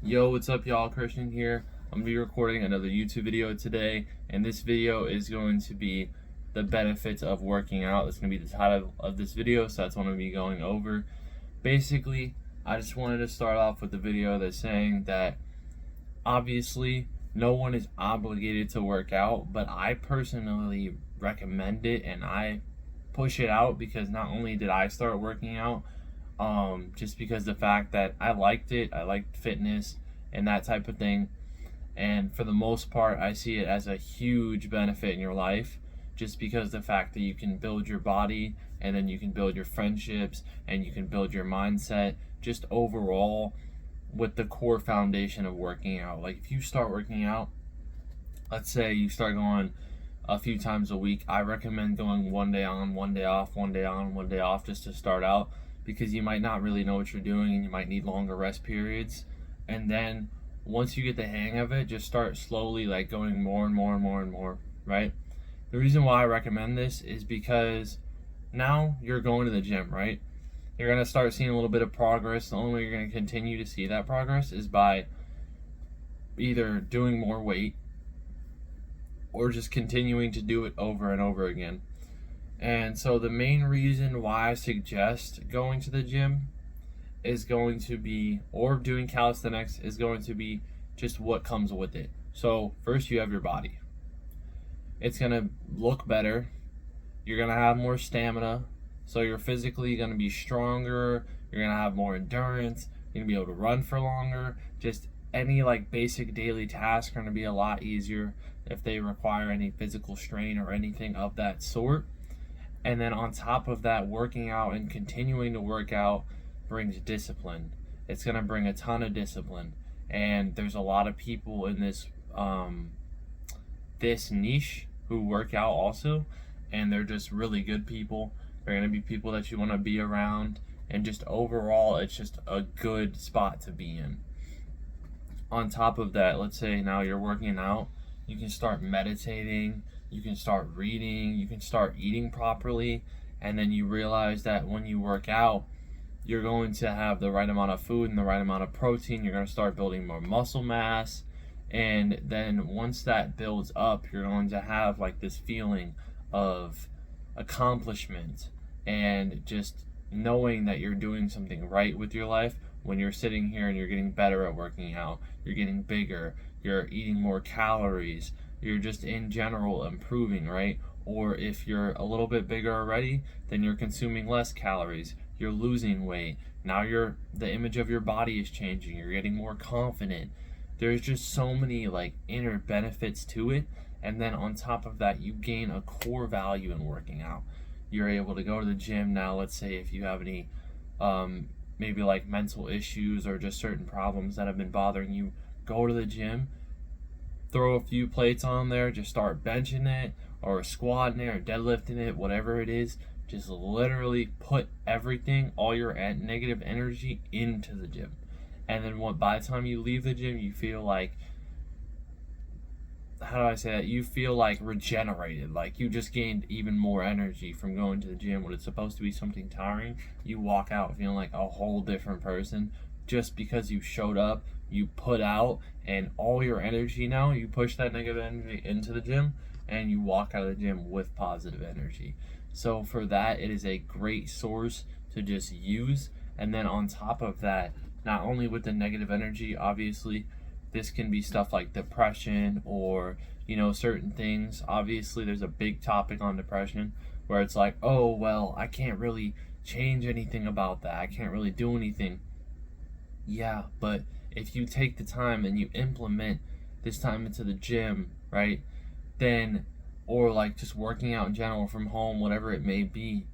Yo, what's up y'all? Christian here. I'm going to be recording another YouTube video today, and this video is going to be the benefits of working out. That's going to be the title of this video, so that's what I'm going to be going over. Basically, I just wanted to start off with the video that's saying that obviously no one is obligated to work out, but I personally recommend it and I push it out because not only did I start working out, just because the fact that I liked it, I liked fitness and that type of thing. And for the most part, I see it as a huge benefit in your life, just because the fact that you can build your body and then you can build your friendships and you can build your mindset just overall with the core foundation of working out. Like if you start working out, let's say you start going a few times a week, I recommend going one day on, one day off, one day on, one day off, just to start out, because you might not really know what you're doing and you might need longer rest periods. And then once you get the hang of it, just start slowly like going more and more and more and more, right? The reason why I recommend this is because now you're going to the gym, right? You're going to start seeing a little bit of progress. The only way you're going to continue to see that progress is by either doing more weight or just continuing to do it over and over again. And so the main reason why I suggest going to the gym is going to be, or doing calisthenics, is going to be just what comes with it. So first you have your body. It's going to look better. You're going to have more stamina. So you're physically going to be stronger. You're going to have more endurance. You're going to be able to run for longer. Just any like basic daily tasks are going to be a lot easier if they require any physical strain or anything of that sort. And then on top of that, working out and continuing to work out brings discipline. It's going to bring a ton of discipline. And there's a lot of people in this this niche who work out also, and they're just really good people. They're going to be people that you want to be around, and just overall it's just a good spot to be in. On top of that, let's say now you're working out, you can start meditating, you can start reading, you can start eating properly, and then you realize that when you work out, you're going to have the right amount of food and the right amount of protein. You're going to start building more muscle mass, and then once that builds up, you're going to have like this feeling of accomplishment and just knowing that you're doing something right with your life. When you're sitting here and you're getting better at working out, you're getting bigger, you're eating more calories, you're just in general improving, right? Or if you're a little bit bigger already, then you're consuming less calories, you're losing weight. Now the image of your body is changing, you're getting more confident. There's just so many like inner benefits to it. And then on top of that, you gain a core value in working out. You're able to go to the gym now. Let's say if you have any maybe like mental issues or just certain problems that have been bothering you, go to the gym, throw a few plates on there, just start benching it or squatting it or deadlifting it, whatever it is. Just literally put everything, all your negative energy into the gym. And then by the time you leave the gym, you feel like, how do I say that? You feel like regenerated, like you just gained even more energy from going to the gym. When it's supposed to be something tiring, you walk out feeling like a whole different person just because you showed up, you put out, and all your energy now, you push that negative energy into the gym and you walk out of the gym with positive energy. So for that, it is a great source to just use. And then on top of that, not only with the negative energy, obviously, this can be stuff like depression or, certain things. Obviously, there's a big topic on depression where it's like, oh, well, I can't really change anything about that. I can't really do anything. Yeah, but if you take the time and you implement this time into the gym, right, then, or like just working out in general from home, whatever it may be,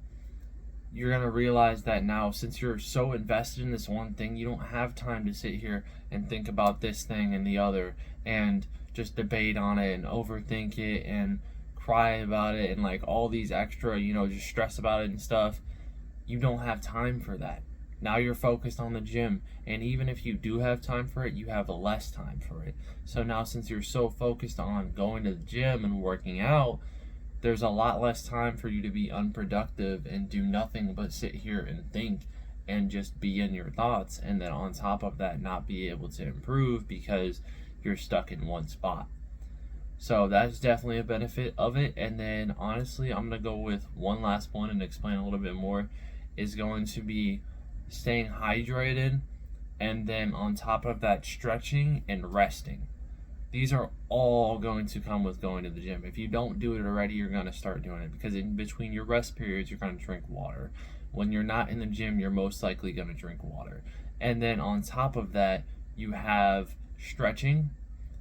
you're going to realize that now, since you're so invested in this one thing, you don't have time to sit here and think about this thing and the other and just debate on it and overthink it and cry about it and like all these extra, just stress about it and stuff. You don't have time for that. Now you're focused on the gym, and even if you do have time for it, you have less time for it. So now, since you're so focused on going to the gym and working out, there's a lot less time for you to be unproductive and do nothing but sit here and think and just be in your thoughts, and then on top of that not be able to improve because you're stuck in one spot. So that's definitely a benefit of it. And then honestly, I'm gonna go with one last one and explain a little bit more, is going to be staying hydrated, and then on top of that, stretching and resting. These are all going to come with going to the gym. If you don't do it already, you're going to start doing it, because in between your rest periods, you're going to drink water. When you're not in the gym, you're most likely going to drink water. And then on top of that, you have stretching.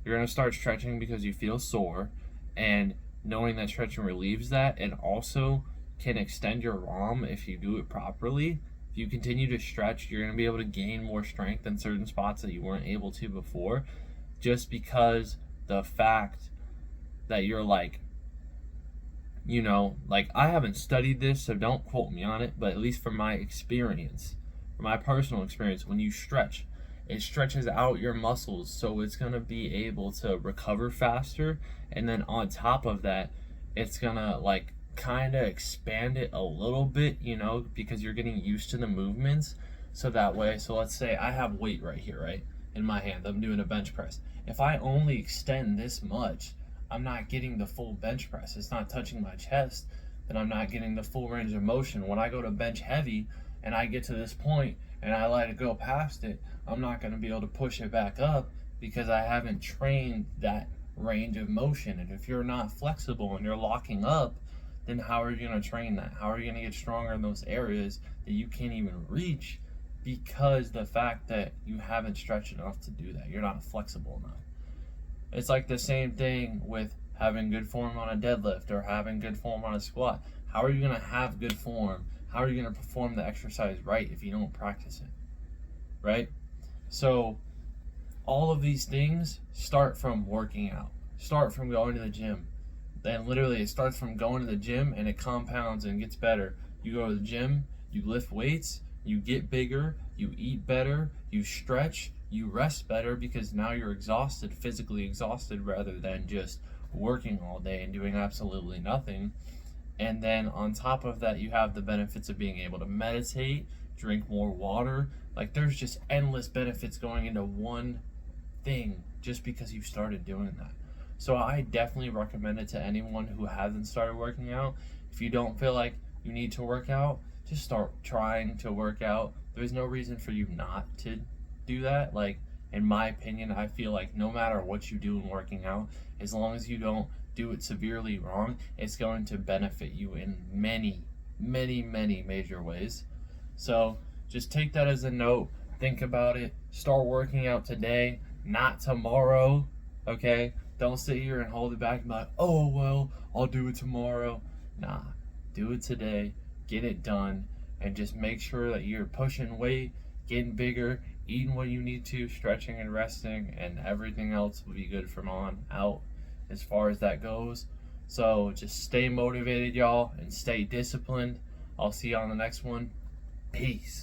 You're going to start stretching because you feel sore, and knowing that stretching relieves that, and also can extend your ROM if you do it properly. If you continue to stretch, you're going to be able to gain more strength in certain spots that you weren't able to before, just because the fact that you're like, like, I haven't studied this, so don't quote me on it, but at least from my experience, from my personal experience, when you stretch, it stretches out your muscles, so it's going to be able to recover faster. And then on top of that, it's going to like kind of expand it a little bit, because you're getting used to the movements. So that way, so let's say I have weight right here, right, in my hand. I'm doing a bench press. If I only extend this much, I'm not getting the full bench press. It's not touching my chest, then I'm not getting the full range of motion. When I go to bench heavy and I get to this point and I let it go past it, I'm not going to be able to push it back up because I haven't trained that range of motion. And if you're not flexible and you're locking up, then how are you going to train that? How are you going to get stronger in those areas that you can't even reach, because the fact that you haven't stretched enough to do that? You're not flexible enough. It's like the same thing with having good form on a deadlift or having good form on a squat. How are you going to have good form? How are you going to perform the exercise right if you don't practice it? Right? So all of these things start from working out, start from going to the gym. Then literally it starts from going to the gym, and it compounds and gets better. You go to the gym, you lift weights, you get bigger, you eat better, you stretch, you rest better, because now you're exhausted, physically exhausted, rather than just working all day and doing absolutely nothing. And then on top of that, you have the benefits of being able to meditate, drink more water. Like, there's just endless benefits going into one thing just because you started doing that. So I definitely recommend it to anyone who hasn't started working out. If you don't feel like you need to work out, just start trying to work out. There's no reason for you not to do that. Like, in my opinion, I feel like no matter what you do in working out, as long as you don't do it severely wrong, it's going to benefit you in many, many, many major ways. So just take that as a note. Think about it. Start working out today, not tomorrow. Okay? Don't sit here and hold it back and be like, oh, well, I'll do it tomorrow. Nah, do it today. Get it done. And just make sure that you're pushing weight, getting bigger, eating what you need to, stretching and resting, and everything else will be good from on out as far as that goes. So just stay motivated, y'all, and stay disciplined. I'll see you on the next one. Peace.